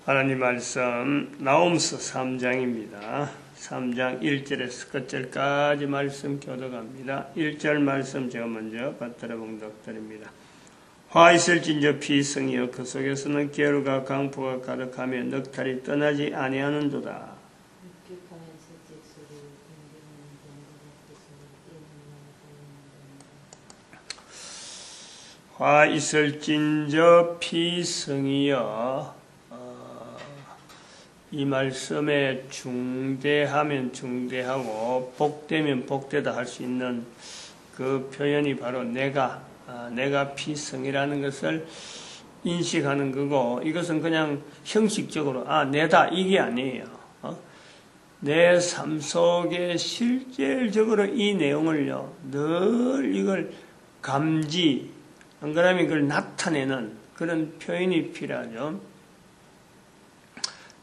하나님 말씀 나홈서 3장입니다. 3장 1절에서 끝절까지 말씀 교독합니다. 1절 말씀 제가 먼저 받들어 봉독드립니다. 화 있을진저 피성이여 그 속에서는 계율과 강포가 가득하며 넉탈이 떠나지 아니하는도다. 화 있을진저 피성이여 이 말씀에 중대하면 중대하고 복되면 복되다 할 수 있는 그 표현이 바로 내가 피성이라는 것을 인식하는 거고, 이것은 그냥 형식적으로 내다 이게 아니에요. 내 삶 속에 실질적으로 이 내용을요 늘 이걸 감지 안 그러면 이걸 나타내는 그런 표현이 필요하죠.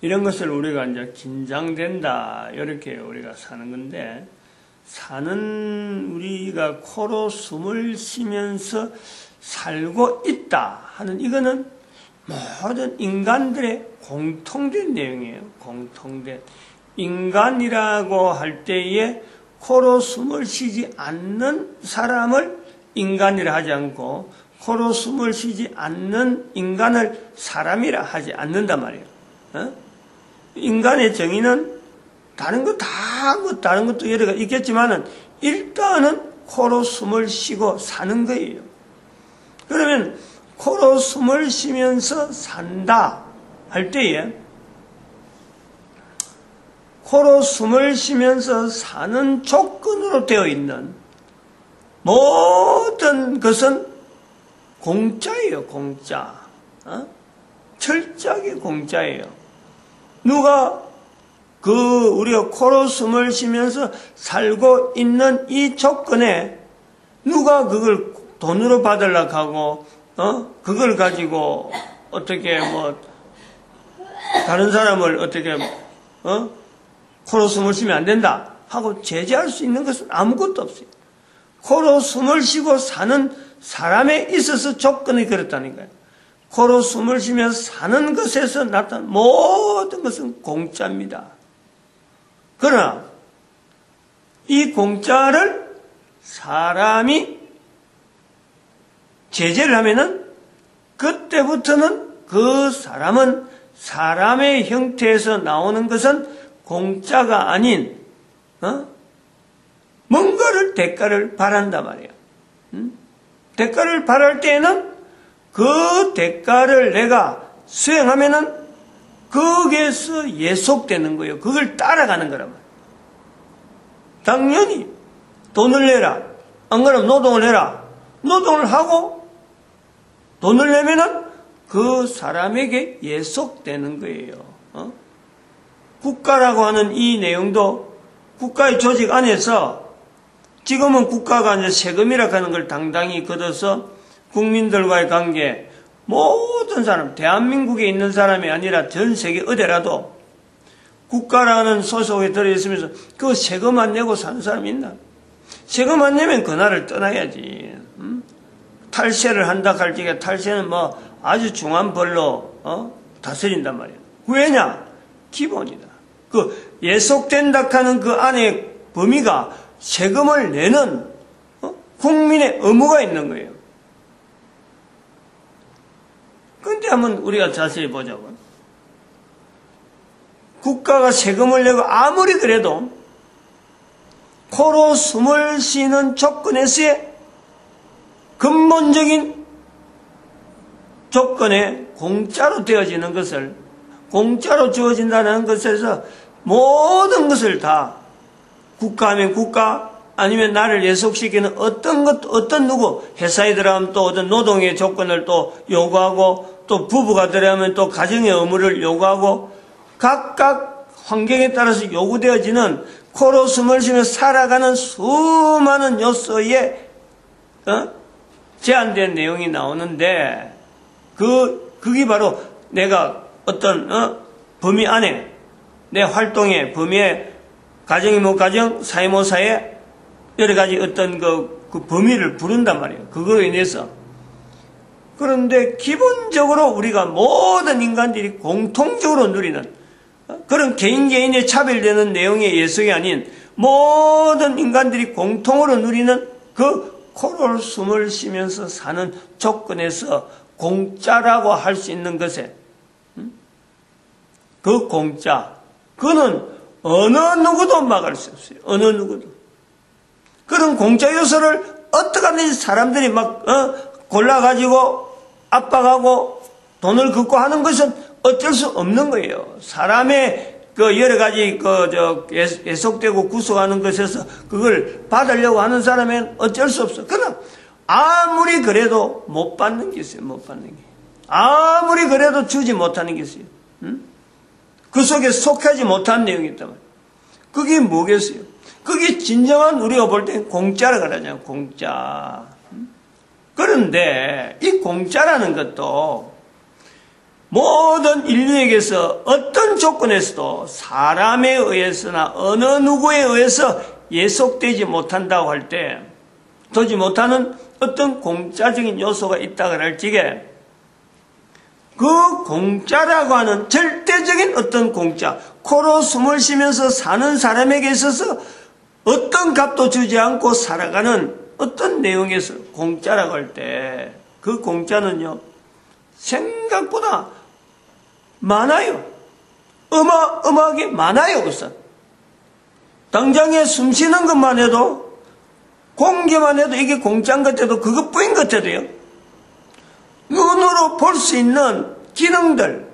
이런 것을 우리가 이제 긴장된다 이렇게 우리가 사는 건데, 사는 우리가 코로 숨을 쉬면서 살고 있다 하는 이거는 모든 인간들의 공통된 내용이에요. 공통된 인간이라고 할 때에 코로 숨을 쉬지 않는 사람을 인간이라 하지 않고 코로 숨을 쉬지 않는 인간을 사람이라 하지 않는단 말이에요. 인간의 정의는 다른 것도 여러가 있겠지만은 일단은 코로 숨을 쉬고 사는 거예요. 그러면 코로 숨을 쉬면서 산다 할 때에 코로 숨을 쉬면서 사는 조건으로 되어 있는 모든 것은 공짜예요. 공짜. 철저하게 공짜예요. 누가 우리가 코로 숨을 쉬면서 살고 있는 이 조건에 누가 그걸 돈으로 받으려고 하고, 그걸 가지고 어떻게 다른 사람을 어떻게, 코로 숨을 쉬면 안 된다 하고 제재할 수 있는 것은 아무것도 없어요. 코로 숨을 쉬고 사는 사람에 있어서 조건이 그렇다니까요. 코로 숨을 쉬면서 사는 것에서 나타난 모든 것은 공짜입니다. 그러나 이 공짜를 사람이 제재를 하면은 그때부터는 그 사람은 사람의 형태에서 나오는 것은 공짜가 아닌 뭔가를 대가를 바란단 말이에요. 대가를 바랄 때에는 그 대가를 내가 수행하면은 거기에서 예속되는 거예요. 그걸 따라가는 거란 말이에요. 당연히 돈을 내라. 안 그러면 노동을 해라. 노동을 하고 돈을 내면은 그 사람에게 예속되는 거예요. 국가라고 하는 이 내용도 국가의 조직 안에서 지금은 국가가 이제 세금이라고 하는 걸 당당히 걷어서 국민들과의 관계, 모든 사람, 대한민국에 있는 사람이 아니라 전 세계 어디라도 국가라는 소속에 들어있으면서 그 세금 안 내고 사는 사람이 있나? 세금 안 내면 그 나라를 떠나야지. 탈세를 한다 할 적에 탈세는 아주 중한 벌로 다스린단 말이에요. 왜냐? 기본이다. 그 예속된다 하는 그 안에 범위가 세금을 내는 국민의 의무가 있는 거예요. 그런데 한번 우리가 자세히 보자고. 국가가 세금을 내고 아무리 그래도 코로 숨을 쉬는 조건에서의 근본적인 조건에 공짜로 되어지는 것을, 공짜로 주어진다는 것에서 모든 것을 다 국가하면 국가, 아니면 나를 예속시키는 어떤 누구, 회사에 들어가면 또 어떤 노동의 조건을 또 요구하고, 또 부부가 들어가면 또 가정의 의무를 요구하고, 각각 환경에 따라서 요구되어지는 코로 숨을 쉬며 살아가는 수많은 요소에, 제한된 내용이 나오는데, 그게 바로 내가 어떤, 범위 안에, 내 활동의 범위에, 가정이 가정, 사회 사회, 여러 가지 어떤 그 범위를 부른단 말이에요. 그거로 인해서 그런데 기본적으로 우리가 모든 인간들이 공통적으로 누리는 그런 개인의 차별되는 내용의 예속이 아닌 모든 인간들이 공통으로 누리는 그 코로 숨을 쉬면서 사는 조건에서 공짜라고 할 수 있는 것에 그 공짜, 그는 어느 누구도 막을 수 없어요. 어느 누구도. 그런 공짜 요소를 어떻게 하든지 사람들이 막 골라가지고 압박하고 돈을 걷고 하는 것은 어쩔 수 없는 거예요. 사람의 그 여러 가지 예속되고 구속하는 것에서 그걸 받으려고 하는 사람은 어쩔 수 없어. 그러나 아무리 그래도 못 받는 게 있어요. 못 받는 게. 아무리 그래도 주지 못하는 게 있어요. 그 속에 속하지 못한 내용이 있단 말이에요. 그게 뭐겠어요? 그게 진정한 우리가 볼 땐 공짜라 그러잖아요. 공짜. 그런데 이 공짜라는 것도 모든 인류에게서 어떤 조건에서도 사람에 의해서나 어느 누구에 의해서 예속되지 못한다고 할 때 되지 못하는 어떤 공짜적인 요소가 있다고 할지게 그 공짜라고 하는 절대적인 어떤 공짜, 코로 숨을 쉬면서 사는 사람에게 있어서 어떤 값도 주지 않고 살아가는 어떤 내용에서 공짜라고 할 때 그 공짜는요 생각보다 많아요. 어마어마하게 많아요. 우선 당장에 숨 쉬는 것만 해도 공기만 해도 이게 공짜인 것 같아도 그것뿐인 것 같아도요 눈으로 볼 수 있는 기능들,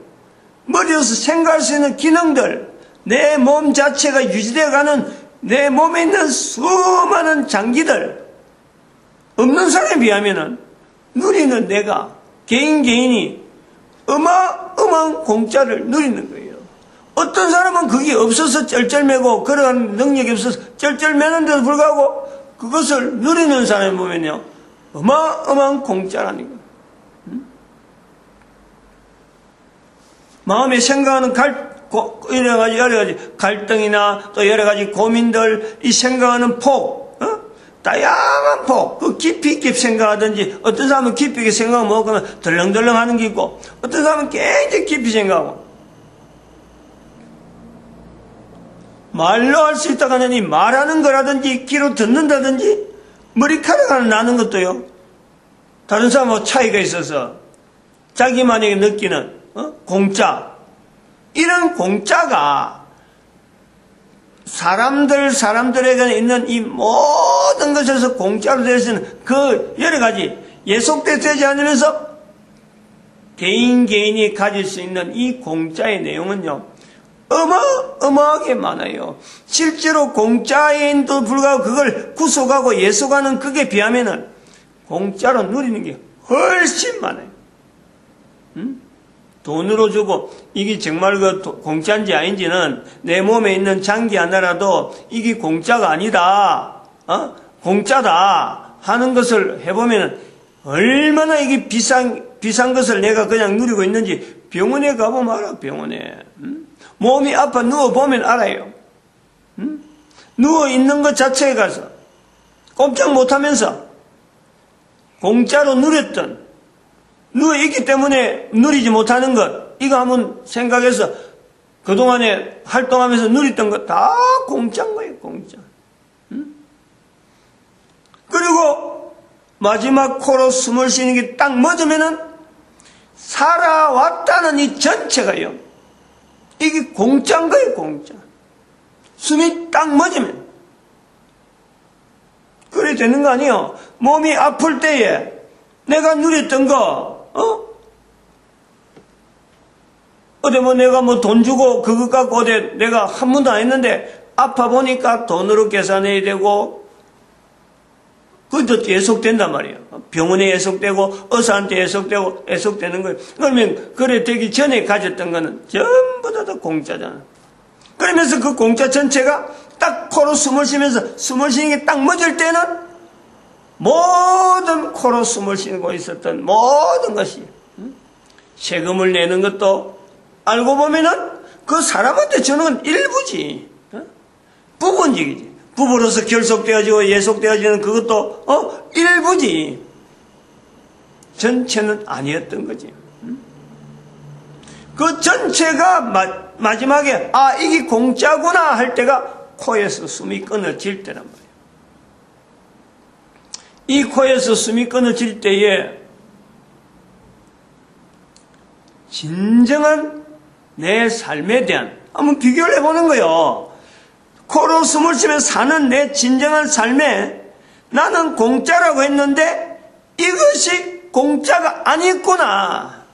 머리에서 생각할 수 있는 기능들, 내 몸 자체가 유지되어가는 내 몸에 있는 수많은 장기들 없는 사람에 비하면은 누리는 내가 개인이 어마어마한 공짜를 누리는 거예요. 어떤 사람은 그게 없어서 쩔쩔매고 그러한 능력이 없어서 쩔쩔매는데도 불구하고 그것을 누리는 사람을 보면요 어마어마한 공짜라는 거예요. 마음에 생각하는 여러 가지 갈등이나 또 여러 가지 고민들, 이 생각하는 폭, 다양한 폭, 그 깊이 있게 생각하든지, 어떤 사람은 깊이 있게 생각하면 그냥 덜렁덜렁 하는 게 있고, 어떤 사람은 굉장히 깊이 생각하고, 말로 할 수 있다고 하느니 말하는 거라든지, 귀로 듣는다든지, 머리카락 하나 나는 것도요, 다른 사람하고 차이가 있어서, 자기만에게 느끼는, 공짜. 이런 공짜가 사람들에게 있는 이 모든 것에서 공짜로 될 수 있는 그 여러 가지 예속되지 않으면서 개인이 가질 수 있는 이 공짜의 내용은요, 어마어마하게 많아요. 실제로 공짜에도 불구하고 그걸 구속하고 예속하는 그게 비하면은 공짜로 누리는 게 훨씬 많아요. 돈으로 주고 이게 정말 공짜인지 아닌지는 내 몸에 있는 장기 하나라도 이게 공짜가 아니다, 공짜다 하는 것을 해보면 얼마나 이게 비싼 것을 내가 그냥 누리고 있는지 병원에 가보면 알아. 병원에 몸이 아파 누워보면 알아요. 누워있는 것 자체에 가서 꼼짝 못하면서 공짜로 누렸던, 누워있기 때문에 누리지 못하는 것, 이거 한번 생각해서 그동안에 활동하면서 누렸던 것 다 공짜인 거예요. 공짜. 그리고 마지막 코로 숨을 쉬는 게 딱 멎으면은 살아왔다는 이 전체가요, 이게 공짜인 거예요. 공짜. 숨이 딱 멎으면 그래 되는 거 아니에요. 몸이 아플 때에 내가 누렸던 거, 어디 내가 돈 주고 그것 갖고 어디 내가 한 번도 안 했는데 아파 보니까 돈으로 계산해야 되고, 그것도 예속된단 말이에요. 병원에 예속되고 의사한테 예속되는 거예요. 그러면 그래 되기 전에 가졌던 거는 전부 다 공짜잖아. 그러면서 그 공짜 전체가 딱 코로 숨을 쉬면서 숨을 쉬는 게 딱 멎을 때는 모든 코로 숨을 쉬고 있었던 모든 것이 세금을 내는 것도 알고 보면은 그 사람한테 주는 건 일부지, 부분적이지. 부부로서 결속되어지고 예속되어지는 그것도 일부지. 전체는 아니었던 거지. 그 전체가 마지막에 이게 공짜구나 할 때가 코에서 숨이 끊어질 때란 말이에요. 이 코에서 숨이 끊어질 때에 진정한 내 삶에 대한 한번 비교를 해보는 거예요. 코로 숨을 쉬며 사는 내 진정한 삶에 나는 공짜라고 했는데 이것이 공짜가 아니구나.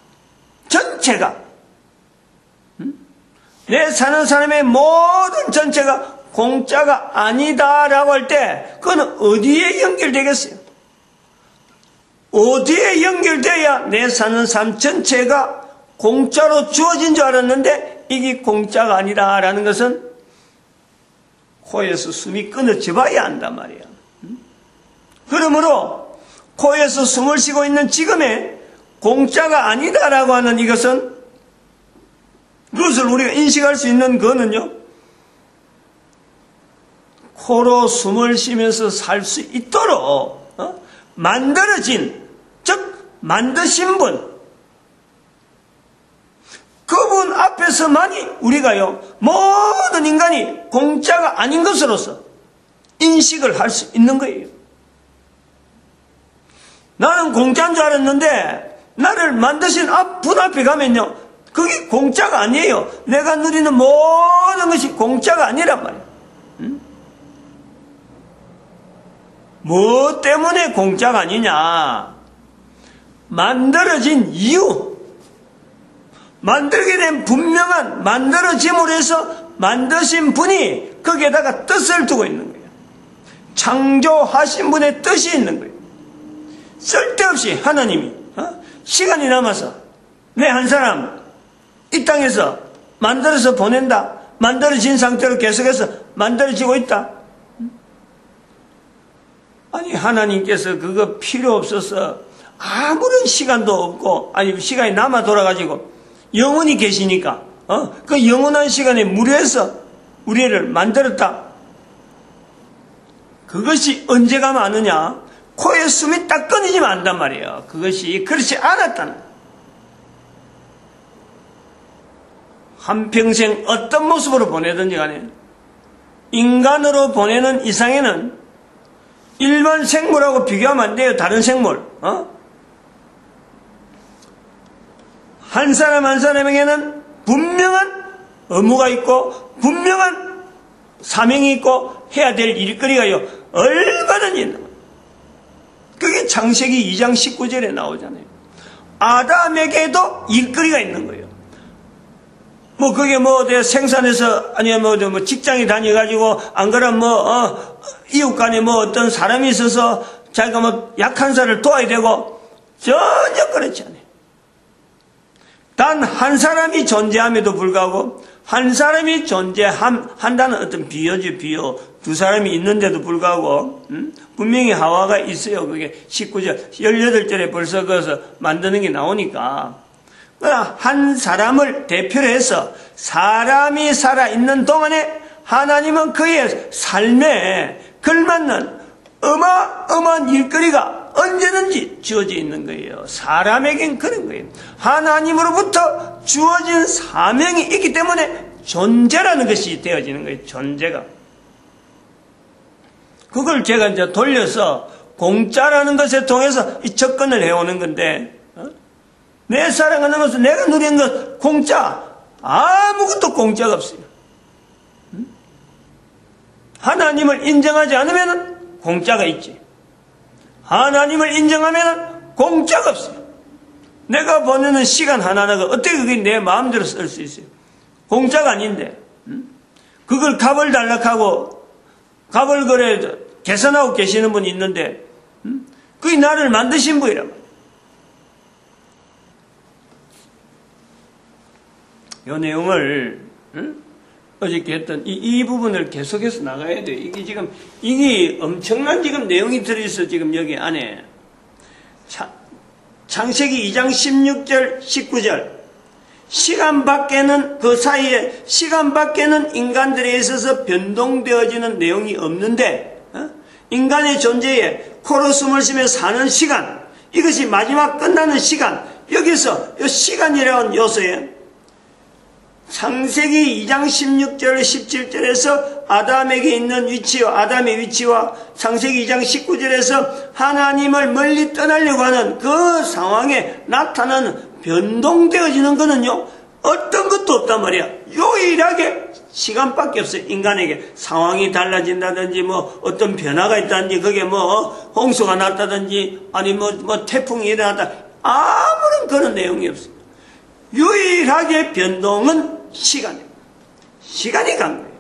전체가. 내 사는 사람의 모든 전체가 공짜가 아니다라고 할 때 그건 어디에 연결되겠어요? 어디에 연결돼야 내 사는 삶 전체가 공짜로 주어진 줄 알았는데 이게 공짜가 아니다라는 것은 코에서 숨이 끊어져 봐야 한단 말이에요. 그러므로 코에서 숨을 쉬고 있는 지금의 공짜가 아니다라고 하는 이것은 그것을 우리가 인식할 수 있는 거는요, 코로 숨을 쉬면서 살 수 있도록 만들어진, 즉 만드신 분, 그분 앞에서만이 우리가요 모든 인간이 공짜가 아닌 것으로서 인식을 할 수 있는 거예요. 나는 공짜인 줄 알았는데 나를 만드신 분 앞에 가면요 그게 공짜가 아니에요. 내가 누리는 모든 것이 공짜가 아니란 말이에요. 뭐 때문에 공짜가 아니냐? 만들어진 이유, 만들게 된 분명한 만들어짐으로 해서 만드신 분이 거기에다가 뜻을 두고 있는 거예요. 창조하신 분의 뜻이 있는 거예요. 쓸데없이 하나님이 시간이 남아서 내 한 사람 이 땅에서 만들어서 보낸다. 만들어진 상태로 계속해서 만들어지고 있다. 아니 하나님께서 그거 필요 없어서 아무런 시간도 없고 아니 시간이 남아 돌아가지고 영원히 계시니까 그 영원한 시간에 무료해서 우리를 만들었다. 그것이 언제가 많으냐? 코에 숨이 딱 끊이지만 안단 말이에요. 그것이 그렇지 않았다는. 한평생 어떤 모습으로 보내든지 간에 인간으로 보내는 이상에는 일반 생물하고 비교하면 안 돼요. 다른 생물. 한 사람 한 사람에게는 분명한 의무가 있고 분명한 사명이 있고 해야 될 일거리가요 얼마든지 있는 거예요. 그게 창세기 2장 19절에 나오잖아요. 아담에게도 일거리가 있는 거예요. 뭐 그게 생산해서 아니면 뭐 직장에 다녀가지고 안 그러면 이웃간에 어떤 사람이 있어서 자기가 약한 사람을 도와야 되고 전혀 그렇지 않아요. 단 한 사람이 존재함에도 불구하고 한 사람이 존재한다는 어떤 비유지 비유. 두 사람이 있는데도 불구하고 분명히 하와가 있어요. 그게 19절 18절에 벌써 거기서 만드는 게 나오니까 한 사람을 대표로 해서 사람이 살아있는 동안에 하나님은 그의 삶에 걸맞는 어마어마한 일거리가 언제든지 주어져 있는 거예요. 사람에겐 그런 거예요. 하나님으로부터 주어진 사명이 있기 때문에 존재라는 것이 되어지는 거예요. 존재가. 그걸 제가 이제 돌려서 공짜라는 것에 통해서 이 접근을 해오는 건데, 내 사랑하는 것은 내가 누리는 것 공짜. 아무것도 공짜가 없어요. 하나님을 인정하지 않으면 공짜가 있지. 하나님을 인정하면 공짜가 없어요. 내가 보내는 시간 하나하나가 어떻게 그게 내 마음대로 쓸 수 있어요? 공짜가 아닌데. 그걸 값을 달락하고 값을 그래 계산하고 계시는 분이 있는데 그게 나를 만드신 분이란 말이에요. 이 내용을 어저께 했던 이 부분을 계속해서 나가야 돼요. 이게 엄청난 내용이 들어있어 지금 여기 안에. 창세기 2장 16절 19절 시간 밖에는 그 사이에 시간 밖에는 인간들에 있어서 변동되어지는 내용이 없는데 인간의 존재에 코로 숨을 쉬며 사는 시간 이것이 마지막 끝나는 시간. 여기서 이 시간이라는 요소에 창세기 2장 16절 17절에서 아담에게 있는 위치와 아담의 위치와 창세기 2장 19절에서 하나님을 멀리 떠나려고 하는 그 상황에 나타나는 변동되어지는 것은요, 어떤 것도 없단 말이야. 유일하게 시간밖에 없어요. 인간에게 상황이 달라진다든지 뭐 어떤 변화가 있다든지 그게 뭐 홍수가 났다든지 아니 뭐 태풍이 일어났다, 아무런 그런 내용이 없어요. 유일하게 변동은 시간이에요. 시간이 간 거예요.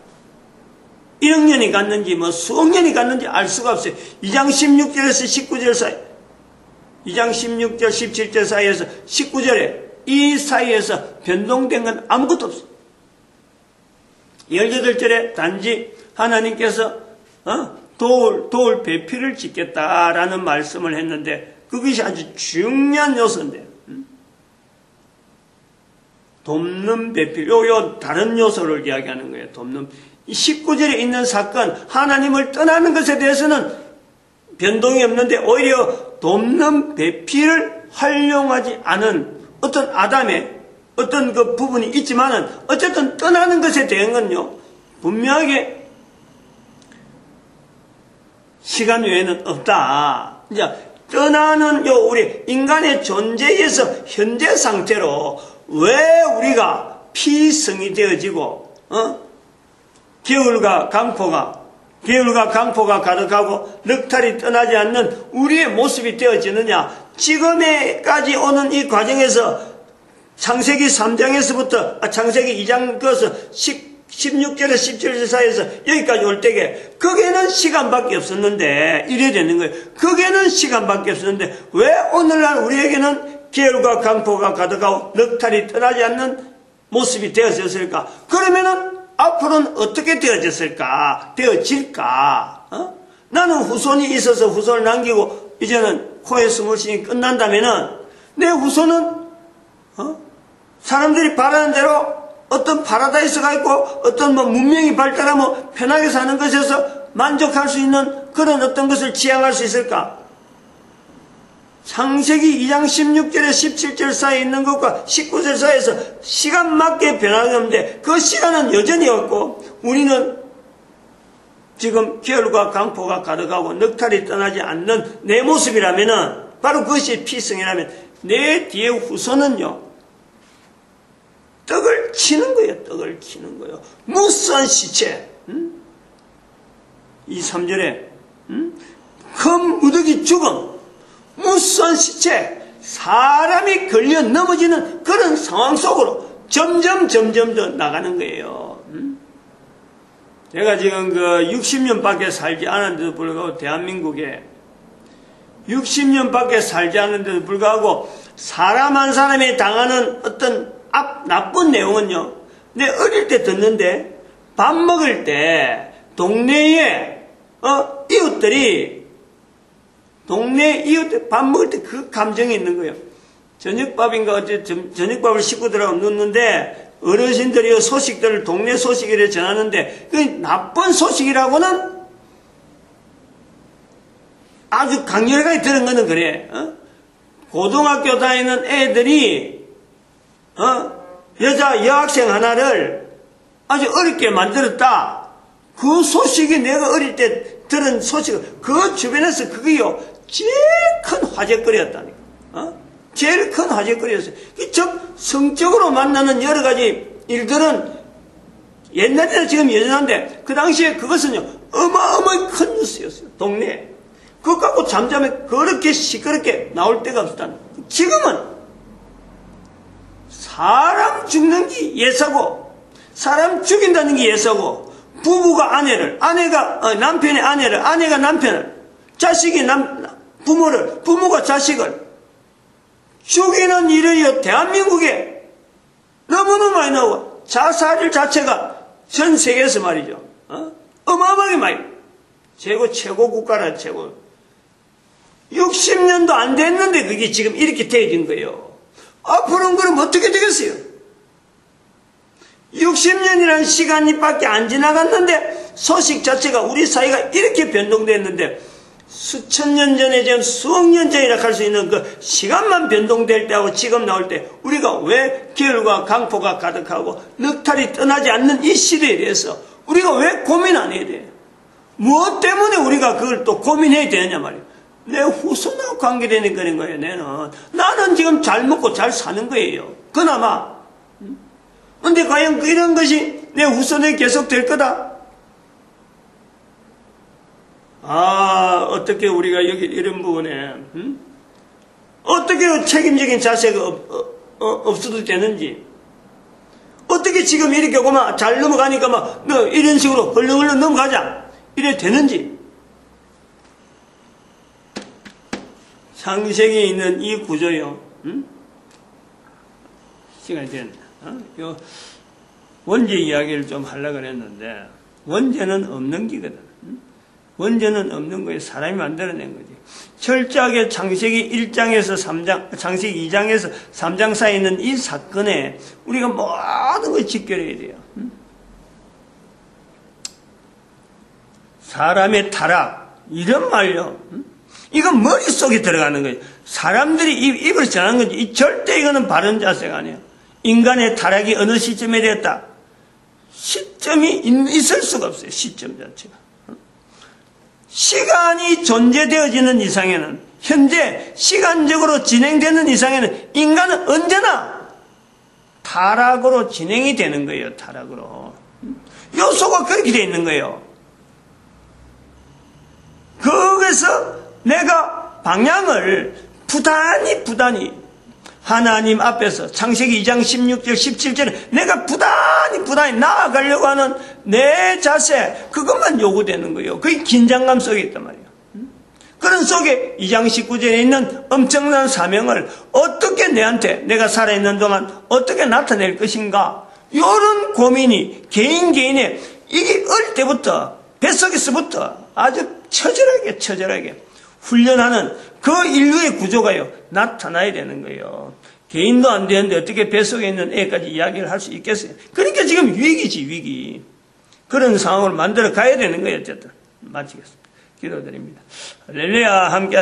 1억 년이 갔는지 뭐 수억 년이 갔는지 알 수가 없어요. 2장 16절에서 19절 사이, 2장 16절 17절 사이에서 19절에 이 사이에서 변동된 건 아무것도 없어요. 18절에 단지 하나님께서 돌 배필을 짓겠다라는 말씀을 했는데 그것이 아주 중요한 요소인데, 돕는 배필, 요 다른 요소를 이야기하는 거예요. 돕는. 19절에 있는 사건, 하나님을 떠나는 것에 대해서는 변동이 없는데 오히려 돕는 배필을 활용하지 않은 어떤 아담의 어떤 그 부분이 있지만은 어쨌든 떠나는 것에 대한 건요, 분명하게 시간 외에는 없다. 이제 떠나는 우리 인간의 존재에서 현재 상태로 왜 우리가 피성이 되어지고 겨울과 강포가 가득하고 넉탈이 떠나지 않는 우리의 모습이 되어지느냐? 지금에까지 오는 이 과정에서 창세기 3장에서부터 창세기 2장 그것을 16절에서 17절 사이에서 여기까지 올 때에 거기에는 시간밖에 없었는데 이래 되는 거예요. 거기에는 시간밖에 없었는데 왜 오늘날 우리에게는 계율과 강포가 가득하고 넉탈이 떠나지 않는 모습이 되어졌을까? 그러면은 앞으로는 어떻게 되어질까? 나는 후손이 있어서 후손을 남기고 이제는 코에 숨을 쉬니 끝난다면은 내 후손은 사람들이 바라는 대로 어떤 파라다이스가 있고 어떤 문명이 발달하면 편하게 사는 것에서 만족할 수 있는 그런 어떤 것을 지향할 수 있을까? 창세기 2장 16절에 17절 사이에 있는 것과 19절 사이에서 시간 맞게 변화가 없는데 그 시간은 여전히 없고 우리는 지금 계율과 강포가 가득하고 넉탈이 떠나지 않는 내 모습이라면은 바로 그것이 피성이라면 내 뒤에 후손은요 떡을 치는 거예요. 무수한 시체. 2, 3절에 큰 무더기 죽음, 무수한 시체, 사람이 걸려 넘어지는 그런 상황 속으로 점점 더 나가는 거예요. 제가 지금 60년밖에 살지 않았는데도 불구하고 대한민국에 60년밖에 살지 않았는데도 불구하고 사람 한 사람이 당하는 어떤 나쁜 내용은요, 내 어릴 때 듣는데 밥 먹을 때 동네 이웃들 밥 먹을 때 그 감정이 있는 거예요. 저녁밥인가 어째 저녁밥을 식구들하고 넣는데 어르신들이 소식들을 동네 소식을 전하는데 그 나쁜 소식이라고는 아주 강렬하게 들은 거는 그래. 고등학교 다니는 애들이 여학생 하나를 아주 어렵게 만들었다. 그 소식이 내가 어릴 때 들은 소식, 그 주변에서 그게요 제일 큰 화제거리였다니까. 제일 큰 화제거리였어요. 즉 성적으로 만나는 여러 가지 일들은 옛날에는 지금 여전한데 그 당시에 그것은요 어마어마하게 큰 뉴스였어요. 동네에. 그것 갖고 잠잠해 그렇게 시끄럽게 나올 데가 없었다는 거예요. 지금은 사람 죽는 게 예사고 사람 죽인다는 게 예사고 부부가 아내가 남편의 아내를, 아내가 남편을, 자식이 부모를, 부모가 자식을 죽이는 일이요 대한민국에 너무너무 많이 나오고 자살률 자체가 전 세계에서 말이죠. 어마어마하게 많이 최고 국가라 최고. 60년도 안 됐는데 그게 지금 이렇게 되어진 거예요. 앞으로는 그럼 어떻게 되겠어요? 60년이라는 시간이 밖에 안 지나갔는데 소식 자체가 우리 사회가 이렇게 변동됐는데 수천 년 전에 지금 수억 년 전이라 할 수 있는 그 시간만 변동될 때하고 지금 나올 때 우리가 왜 계열과 강포가 가득하고 넉탈이 떠나지 않는 이 시대에 대해서 우리가 왜 고민 안 해야 돼? 무엇 때문에 우리가 그걸 또 고민해야 되느냐 말이야. 내 후손하고 관계되는 거예요. 나는 지금 잘 먹고 잘 사는 거예요. 그나마. 근데 과연 이런 것이 내 후손에 계속 될 거다? 어떻게 우리가 여기 이런 부분에 어떻게 책임적인 자세가 없어도 되는지, 어떻게 지금 이렇게 잘 넘어가니까 너 이런 식으로 흘렁흘렁 넘어가자 이래 되는지. 창세기에 있는 이 구조요. 시간이 됐네. 원죄 이야기를 좀 하려고 그랬는데, 원죄는 없는 기거든. 원죄는 없는 거예요. 사람이 만들어낸 거지. 철저하게 창세기 1장에서 3장, 창세기 2장에서 3장 사이에 있는 이 사건에 우리가 모든 걸 직결해야 돼요. 사람의 타락, 이런 말요. 이건 머릿속에 들어가는 거예요. 사람들이 입을 전하는 건지, 절대 이거는 바른 자세가 아니에요. 인간의 타락이 어느 시점에 되었다. 시점이 있을 수가 없어요. 시점 자체가. 시간이 존재되어지는 이상에는, 현재 시간적으로 진행되는 이상에는 인간은 언제나 타락으로 진행이 되는 거예요. 타락으로. 요소가 그렇게 되어 있는 거예요. 거기서 내가 방향을 부단히 하나님 앞에서 창세기 2장 16절 17절에 내가 부단히 나아가려고 하는 내 자세, 그것만 요구되는 거예요. 그게 긴장감 속에 있단 말이에요. 그런 속에 2장 19절에 있는 엄청난 사명을 어떻게 내한테 내가 살아있는 동안 어떻게 나타낼 것인가, 이런 고민이 개인의 이게 어릴 때부터 뱃속에서부터 아주 처절하게 훈련하는 그 인류의 구조가요 나타나야 되는 거예요. 개인도 안 되는데 어떻게 뱃속에 있는 애까지 이야기를 할 수 있겠어요? 그러니까 지금 위기지, 위기. 그런 상황을 만들어 가야 되는 거예요. 어쨌든 마치겠습니다. 기도드립니다. 할렐루야. 함께